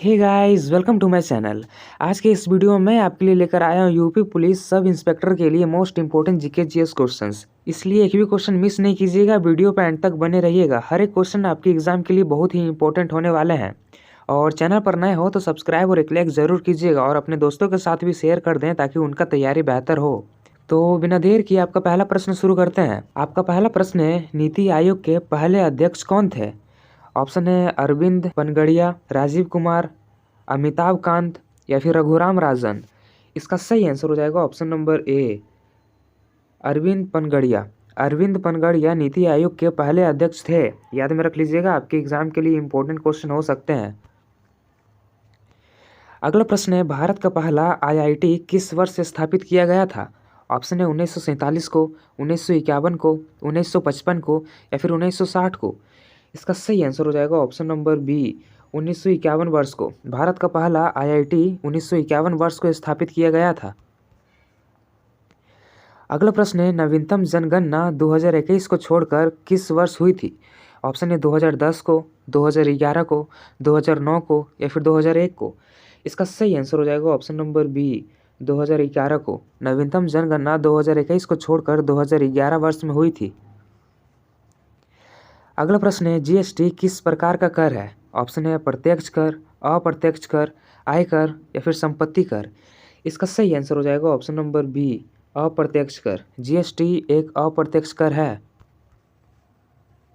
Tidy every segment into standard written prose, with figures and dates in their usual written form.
Hey guys, welcome to my channel. आज के इस वीडियो में मैं आपके लिए लेकर आया हूँ यूपी पुलिस सब इंस्पेक्टर के लिए most important GK GS questions. इसलिए एक भी क्वेश्चन मिस नहीं कीजिएगा, वीडियो पे एंड तक बने रहिएगा। हर एक क्वेश्चन आपके एग्जाम के लिए बहुत ही इंपॉर्टेंट होने वाले हैं। और चैनल पर नए हो तो सब्सक्राइब और एक लाइक ज़रूर कीजिएगा और अपने दोस्तों के साथ भी शेयर कर दें ताकि उनका तैयारी बेहतर हो। तो बिना देर किए आपका पहला प्रश्न शुरू करते हैं। आपका पहला प्रश्न है, नीति आयोग के पहले अध्यक्ष कौन थे? ऑप्शन है अरविंद पनगड़िया, राजीव कुमार, अमिताभ कांत या फिर रघुराम राजन। इसका सही आंसर हो जाएगा option number A, Arvind Panagariya. Arvind Panagariya NITI Aayog के पहले अध्यक्ष थे। याद में रख लीजिएगा, आपके एग्जाम के लिए इंपॉर्टेंट क्वेश्चन हो सकते हैं। अगला प्रश्न है, भारत का पहला आईआईटी किस वर्ष स्थापित किया गया था? ऑप्शन है 1947 को, 1951 को, 1955 को या फिर 1960 को। इसका सही आंसर हो जाएगा ऑप्शन नंबर बी, 1951 वर्ष को। भारत का पहला आईआईटी 1951 वर्ष को स्थापित किया गया था। अगला प्रश्न है, नवीनतम जनगणना 2021 को छोड़कर किस वर्ष हुई थी? ऑप्शन है 2010 को, 2011 को, 2009 को या फिर 2001 को। इसका सही आंसर हो जाएगा ऑप्शन नंबर बी, 2011 को। नवीनतम जनगणना 2021 को छोड़कर 2011 वर्ष में हुई थी। अगला प्रश्न है, जीएसटी किस प्रकार का कर है? ऑप्शन है प्रत्यक्ष कर, अप्रत्यक्ष कर, आयकर या फिर संपत्ति कर। इसका सही आंसर हो जाएगा ऑप्शन नंबर बी, अप्रत्यक्ष कर। जीएसटी एक अप्रत्यक्ष कर है।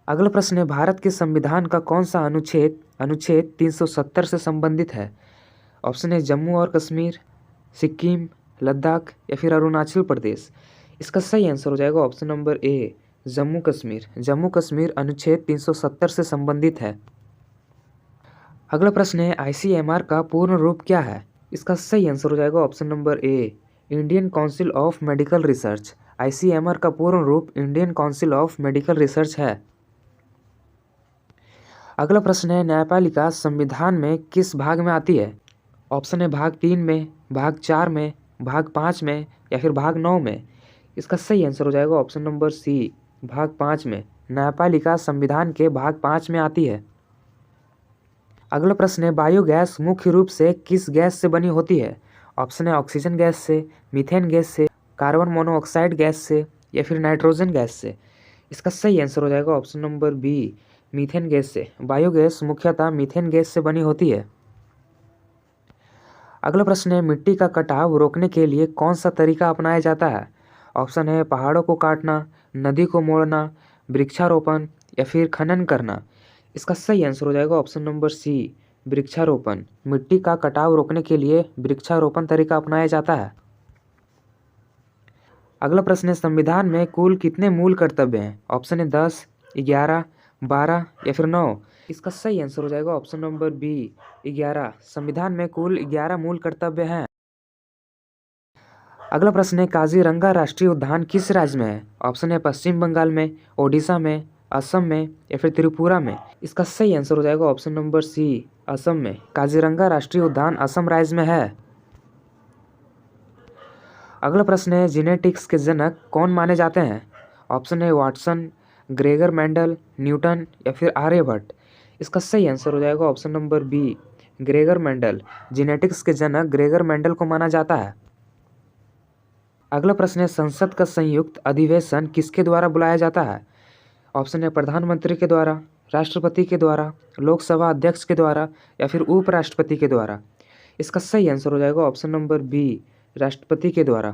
अगला प्रश्न है, भारत के संविधान का कौन सा अनुच्छेद 370 से संबंधित है? ऑप्शन है जम्मू और कश्मीर, सिक्किम, लद्दाख या फिर अरुणाचल प्रदेश। इसका सही आंसर हो जाएगा ऑप्शन नंबर ए, जम्मू कश्मीर। जम्मू कश्मीर अनुच्छेद 370 से संबंधित है। अगला प्रश्न है, आईसीएमआर का पूर्ण रूप क्या है? इसका सही आंसर हो जाएगा option number A, Indian council of medical research. ICMR का पूर्ण रूप Indian council of medical research है। अगला प्रश्न है, न्यायपालिका संविधान में किस भाग में आती है? ऑप्शन है भाग 3 में, भाग 4 में, भाग 5 में या फिर भाग 9 में। इसका सही आंसर हो जाएगा ऑप्शन नंबर सी, भाग 5 में। न्यायपालिका संविधान के भाग 5 में आती है। अगला प्रश्न है, बायोगैस मुख्य रूप से किस गैस से बनी होती है? ऑप्शन है ऑक्सीजन गैस से, मीथेन गैस से, कार्बन मोनोऑक्साइड गैस से या फिर नाइट्रोजन गैस से। इसका सही आंसर हो जाएगा option number B, methane gas से। बायोगैस मुख्यतः मीथेन गैस से बनी होती है। अगला प्रश्न है, मिट्टी का कटाव रोकने के लिए कौन सा तरीका अपनाया जाता है? ऑप्शन है पहाड़ों को काटना, नदी को मोड़ना, वृक्षारोपण या फिर खनन करना। इसका सही आंसर हो जाएगा ऑप्शन नंबर सी, वृक्षारोपण। मिट्टी का कटाव रोकने के लिए वृक्षारोपण तरीका अपनाया जाता है। अगला प्रश्न है, संविधान में कुल कितने मूल कर्तव्य हैं? ऑप्शन है 10, 11, 12 या फिर 9। इसका सही आंसर हो जाएगा ऑप्शन नंबर बी, 11। संविधान में कुल 11 मूल कर्तव्य हैं। अगला प्रश्न है, काजीरंगा राष्ट्रीय उद्यान किस राज्य में है? ऑप्शन है पश्चिम बंगाल में, ओडिशा में, असम में या फिर त्रिपुरा में। इसका सही आंसर हो जाएगा ऑप्शन नंबर सी, असम में। काजीरंगा राष्ट्रीय उद्यान असम राज्य में है। अगला प्रश्न है, जेनेटिक्स के जनक कौन माने जाते हैं? ऑप्शन है वाटसन, ग्रेगर मेंडल, न्यूटन या फिर आर्यभट्ट। इसका सही आंसर हो जाएगा option number B, Gregor Mendel. Genetics के जनक ग्रेगर मेंडल को माना जाता है। अगला प्रश्न है, संसद का संयुक्त अधिवेशन किसके द्वारा बुलाया जाता है? ऑप्शन है प्रधानमंत्री के द्वारा, राष्ट्रपति के द्वारा, लोकसभा अध्यक्ष के द्वारा या फिर उपराष्ट्रपति के द्वारा। इसका सही आंसर हो जाएगा ऑप्शन नंबर बी, राष्ट्रपति के द्वारा।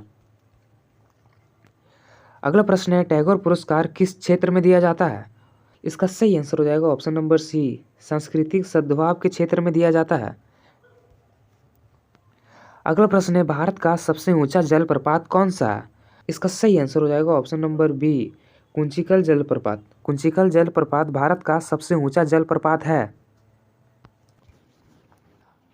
अगला प्रश्न है, टैगोर पुरस्कार किस क्षेत्र में दिया जाता है? इसका सही आंसर हो जाएगा ऑप्शन नंबर सी, सांस्कृतिक सद्भाव के क्षेत्र में दिया जाता है। अगला प्रश्न है, भारत का सबसे ऊंचा जलप्रपात कौन सा है? इसका सही आंसर हो जाएगा ऑप्शन नंबर बी, कुंचिकल जलप्रपात। कुंचिकल जलप्रपात भारत का सबसे ऊंचा जलप्रपात है।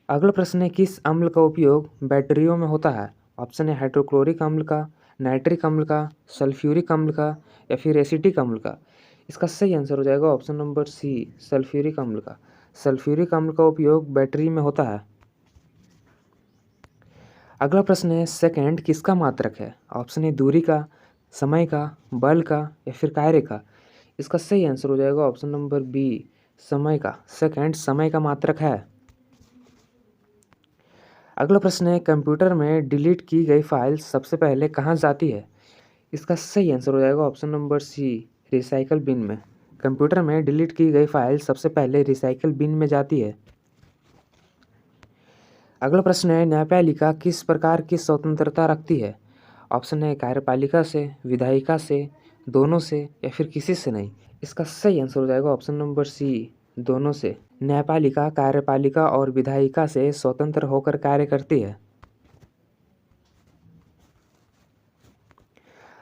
अगला प्रश्न है, किस अम्ल का उपयोग बैटरियों में होता है? ऑप्शन है हाइड्रोक्लोरिक अम्ल का, नाइट्रिक अम्ल का, सल्फ्यूरिक अम्ल का या फिर एसिटिक अम्ल का। इसका सही आंसर हो जाएगा ऑप्शन नंबर सी, सल्फ्यूरिक अम्ल का। सल्फ्यूरिक अम्ल का उपयोग बैटरी में होता है। अगला प्रश्न है, सेकंड किसका मात्रक है? ऑप्शन है दूरी का, समय का, बल का या फिर कार्य का। इसका सही आंसर हो जाएगा ऑप्शन नंबर बी, समय का। सेकंड समय का मात्रक है। अगला प्रश्न है कंप्यूटर में डिलीट की गई फाइल सबसे पहले कहाँ जाती है? इसका सही आंसर हो जाएगा option number C, recycle bin में। कंप्यूटर में डिलीट की गई फाइल सबसे पहले रिसाइकल बिन में जाती है। अगला प्रश्न है न्यायपालिका किस प्रकार की स्वतंत्रता रखती है? ऑप्शन है कार्यपालिका से, विधायिका से, दोनों से या फिर किसी से नहीं। इसका सही आंसर हो जाएगा ऑप्शन नंबर सी, दोनों से। न्यायपालिका कार्यपालिका और विधायिका से स्वतंत्र होकर कार्य करती है।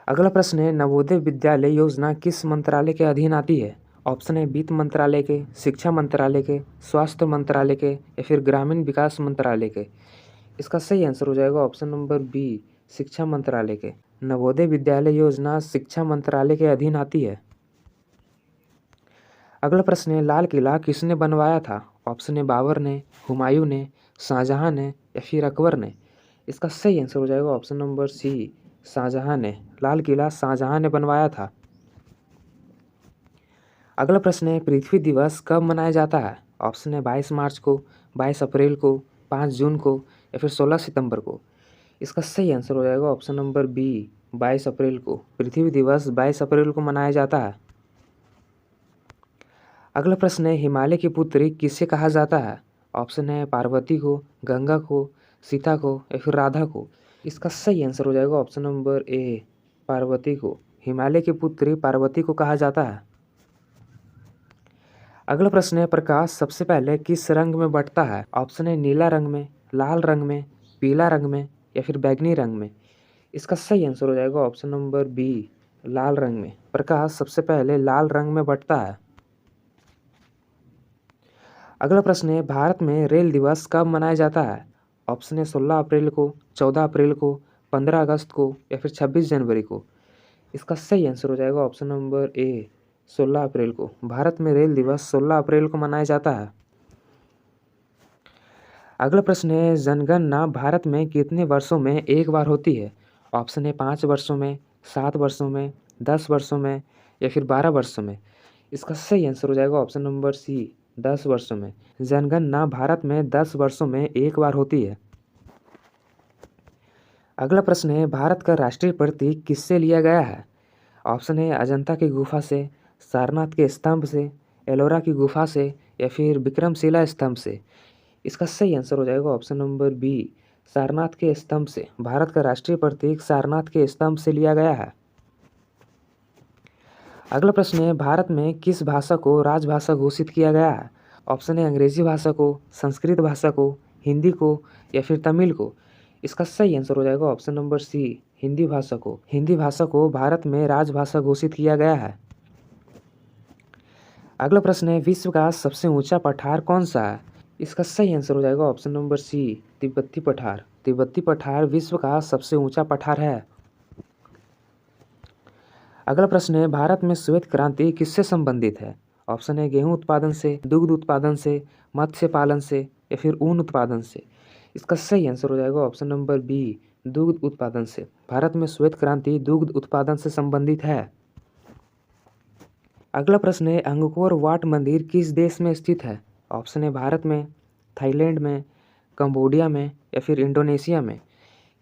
अगला प्रश्न है नवोदय विद्यालय योजना किस मंत्रालय के अधीन आती है? ऑप्शन है वित्त मंत्रालय के, शिक्षा मंत्रालय के, स्वास्थ्य मंत्रालय के या फिर ग्रामीण विकास मंत्रालय के। इसका सही आंसर हो जाएगा ऑप्शन नंबर बी, शिक्षा मंत्रालय के। नवोदय विद्यालय योजना शिक्षा मंत्रालय के अधीन आती है। अगला प्रश्न है लाल किला किसने बनवाया था? ऑप्शन है बाबर ने, हुमायूं ने, शाहजहां ने या फिर अकबर ने। इसका सही आंसर हो जाएगा ऑप्शन नंबर सी, शाहजहां ने। लाल किला शाहजहां ने बनवाया था। अगला प्रश्न है पृथ्वी दिवस कब मनाया जाता है? ऑप्शन है 22 मार्च को, 22 अप्रैल को, 5 जून को या फिर 16 सितंबर को। इसका सही आंसर हो जाएगा ऑप्शन नंबर बी, 22 अप्रैल को। पृथ्वी दिवस 22 अप्रैल को मनाया जाता है। अगला प्रश्न है हिमालय की पुत्री किसे कहा जाता है? ऑप्शन है पार्वती को, गंगा को, सीता को या फिर राधा को। इसका सही आंसर हो जाएगा ऑप्शन नंबर ए, पार्वती को। हिमालय की पुत्री पार्वती को कहा जाता है। अगला प्रश्न है प्रकाश सबसे पहले किस रंग में बंटता है? ऑप्शन है नीला रंग में, लाल रंग में, पीला रंग में या फिर बैंगनी रंग में। इसका सही आंसर हो जाएगा ऑप्शन नंबर बी, लाल रंग में। प्रकाश सबसे पहले लाल रंग में बंटता है। अगला प्रश्न है भारत में रेल दिवस कब मनाया जाता है? ऑप्शन है 16 अप्रैल को, 14 अप्रैल को, 15 अगस्त को या फिर 26 जनवरी को। इसका सही आंसर हो जाएगा ऑप्शन नंबर ए, 16 अप्रैल को। भारत में रेल दिवस 16 अप्रैल को मनाया जाता है। अगला प्रश्न है जनगणना भारत में कितने वर्षों में एक बार होती है? ऑप्शन है 5 वर्षों में, 7 वर्षों में, 10 वर्षों में या फिर 12 वर्षों में। इसका सही आंसर हो जाएगा ऑप्शन नंबर सी, 10 वर्षों में। जनगणना भारत में 10 वर्षों में एक बार होती है। अगला प्रश्न है भारत का राष्ट्रीय प्रतीक किससे लिया गया है? ऑप्शन है अजंता की गुफा से, सारनाथ के स्तंभ से, एलोरा की गुफा से या फिर विक्रमशिला स्तंभ से। इसका सही आंसर हो जाएगा ऑप्शन नंबर बी, सारनाथ के स्तंभ से। भारत का राष्ट्रीय प्रतीक सारनाथ के स्तंभ से लिया गया है। अगला प्रश्न है भारत में किस भाषा को राजभाषा घोषित किया गया है? ऑप्शन है अंग्रेजी भाषा को, संस्कृत भाषा को, हिंदी को या फिर तमिल को। इसका सही आंसर हो जाएगा ऑप्शन नंबर सी, हिंदी भाषा को। हिंदी भाषा को भारत में राजभाषा घोषित किया गया है। अगला प्रश्न है विश्व का सबसे ऊंचा पठार कौन सा है? इसका सही आंसर हो जाएगा ऑप्शन नंबर सी, तिब्बती पठार। तिब्बती पठार विश्व का सबसे ऊंचा पठार है। अगला प्रश्न है भारत में श्वेत क्रांति किससे संबंधित है? ऑप्शन है गेहूं उत्पादन से, दुग्ध उत्पादन से, मत्स्य पालन से या फिर ऊन उत्पादन से। इसका सही आंसर हो जाएगा ऑप्शन नंबर बी, दुग्ध उत्पादन से। भारत में श्वेत क्रांति दुग्ध उत्पादन से संबंधित है। अगला प्रश्न है अंगकोर वाट मंदिर किस देश में स्थित है? ऑप्शन है भारत में, थाईलैंड में, कंबोडिया में या फिर इंडोनेशिया में।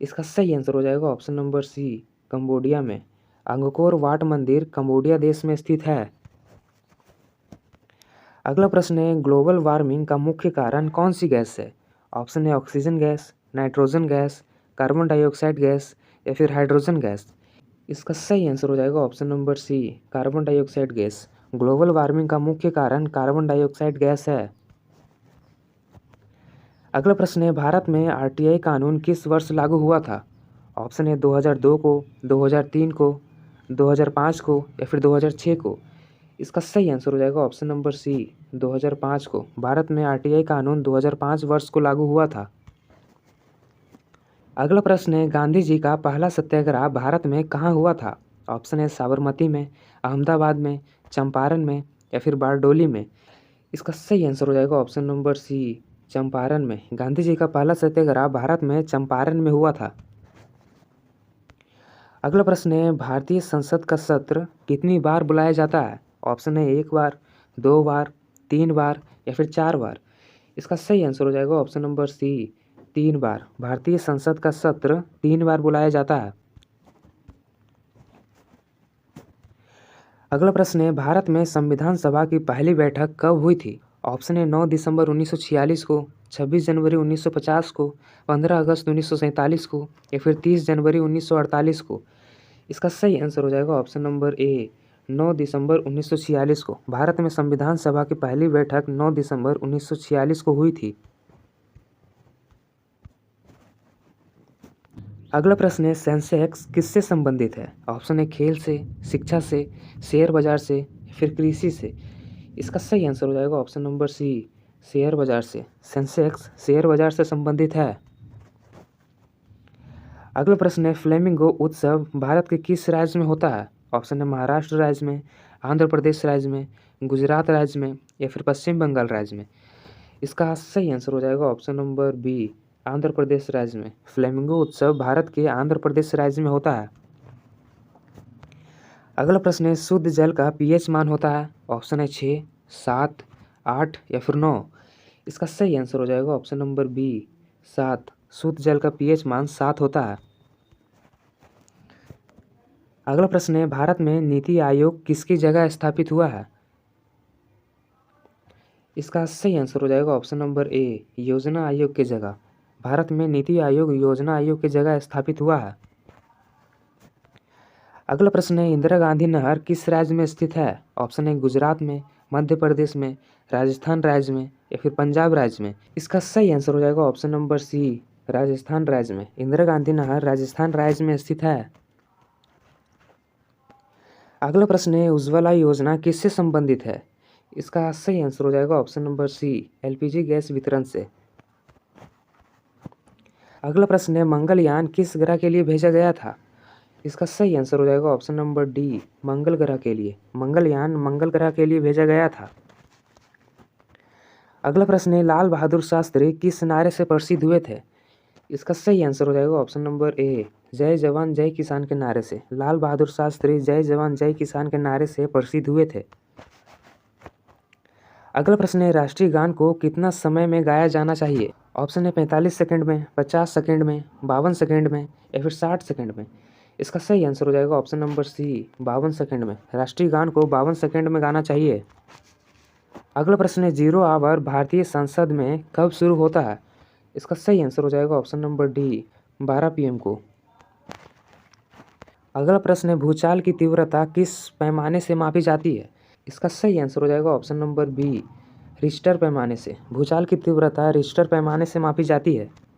इसका सही आंसर हो जाएगा ऑप्शन नंबर सी, कंबोडिया में। अंगकोर वाट मंदिर कंबोडिया देश में स्थित है। अगला प्रश्न है ग्लोबल वार्मिंग का मुख्य कारण कौन सी गैस है? ऑप्शन है oxygen gas, nitrogen gas, carbon dioxide gas या फिर हाइड्रोजन गैस। इसका सही आंसर हो जाएगा option number C, carbon dioxide gas. Global warming का मुख्य कारण कार्बन डाइऑक्साइड गैस है। अगला प्रश्न है भारत में आरटीआई कानून किस वर्ष लागू हुआ था? ऑप्शन है 2002 को, 2003 को, 2005 को या फिर 2006 को। इसका सही आंसर हो जाएगा ऑप्शन नंबर सी, 2005 को। भारत में आरटीआई कानून 2005 वर्ष को लागू हुआ था। अगला प्रश्न है गांधी जी का पहला सत्याग्रह भारत में कहाँ हुआ था? ऑप्शन है साबरमती में, अहमदाबाद में, चंपारण में या फिर बारडोली में। इसका सही आंसर हो जाएगा ऑप्शन नंबर सी, चंपारण में। गांधी जी का पहला सत्याग्रह भारत में चंपारण में हुआ था। अगला प्रश्न है भारतीय संसद का सत्र कितनी बार बुलाया जाता है? ऑप्शन है 1 बार, 2 बार, 3 बार या फिर 4 बार। इसका सही आंसर हो जाएगा ऑप्शन नंबर सी, 3 बार। भारतीय संसद का सत्र 3 बार बुलाया जाता है। अगला प्रश्न है, भारत में संविधान सभा की पहली बैठक कब हुई थी? ऑप्शन है 9 दिसंबर 1946 को, 26 जनवरी 1950 को, 15 अगस्त 1947 को या फिर 30 जनवरी 1948 को। इसका सही आंसर हो जाएगा ऑप्शन नंबर ए, 9 दिसंबर 1946 को। भारत में संविधान सभा की पहली बैठक 9 दिसंबर 1946 को हुई थी। अगला प्रश्न है, सेंसेक्स किससे संबंधित है? ऑप्शन है खेल से, शिक्षा से, शेयर बाजार से या फिर कृषि से। इसका सही आंसर हो जाएगा ऑप्शन नंबर सी, शेयर बाजार से। सेंसेक्स शेयर बाजार से संबंधित है। अगला प्रश्न है, फ्लेमिंगो उत्सव भारत के किस राज्य में होता है? ऑप्शन है महाराष्ट्र राज्य में, आंध्र प्रदेश राज्य में, गुजरात राज्य में या फिर पश्चिम बंगाल राज्य में। इसका सही आंसर हो जाएगा option number B, Andhra Pradesh राज्य में। फ्लेमिंगो उत्सव भारत के आंध्र प्रदेश राज्य में होता है। अगला प्रश्न है, शुद्ध जल का पीएच मान होता है? ऑप्शन है 6, 7, 8 या फिर 9। इसका सही आंसर हो जाएगा ऑप्शन नंबर बी, 7। शुद्ध जल का पीएच मान 7 होता है। अगला प्रश्न है, भारत में नीति आयोग किसकी जगह स्थापित हुआ है? इसका सही आंसर हो जाएगा ऑप्शन नंबर ए, योजना आयोग की जगह। भारत में नीति आयोग योजना आयोग की जगह स्थापित हुआ है। अगला प्रश्न है, इंदिरा गांधी नहर किस राज्य में स्थित है? ऑप्शन है गुजरात में, मध्य प्रदेश में, राजस्थान राज्य में या फिर पंजाब राज्य में। इसका सही आंसर हो जाएगा ऑप्शन नंबर सी, राजस्थान राज्य में। इंदिरा गांधी नहर राजस्थान राज्य में स्थित है। अगला प्रश्न है, उज्ज्वला योजना किससे संबंधित है? इसका सही आंसर हो जाएगा option number C, LPG gas वितरण से। अगला प्रश्न है, मंगलयान किस ग्रह के लिए भेजा गया था? इसका सही आंसर हो जाएगा ऑप्शन नंबर डी, मंगल ग्रह के लिए। मंगलयान मंगल ग्रह के लिए भेजा गया था। अगला प्रश्न है, लाल बहादुर शास्त्री किस नारे से प्रसिद्ध हुए थे? इसका सही आंसर हो जाएगा ऑप्शन नंबर ए, जय जवान जय किसान के नारे से। लाल बहादुर शास्त्री जय जवान जय किसान के नारे से प्रसिद्ध हुए थे। अगला प्रश्न है, राष्ट्रीय गान को कितना समय में गाया जाना चाहिए? ऑप्शन है 45 सेकंड में, 50 सेकंड में, 52 सेकंड में या फिर 60 सेकंड में। इसका सही आंसर हो जाएगा ऑप्शन नंबर सी, 52 सेकंड में। राष्ट्रीय गान को 52 सेकंड में गाना चाहिए। अगला प्रश्न है, 0 आवर भारतीय संसद में कब शुरू होता है? इसका सही आंसर हो जाएगा ऑप्शन नंबर डी, 12 PM को। अगला प्रश्न है, भूचाल की तीव्रता किस पैमाने से मापी जाती है? इसका सही आंसर हो जाएगा ऑप्शन नंबर बी, रिश्टर पैमाने से। भूचाल की तीव्रता रिश्टर पैमाने से मापी जाती है।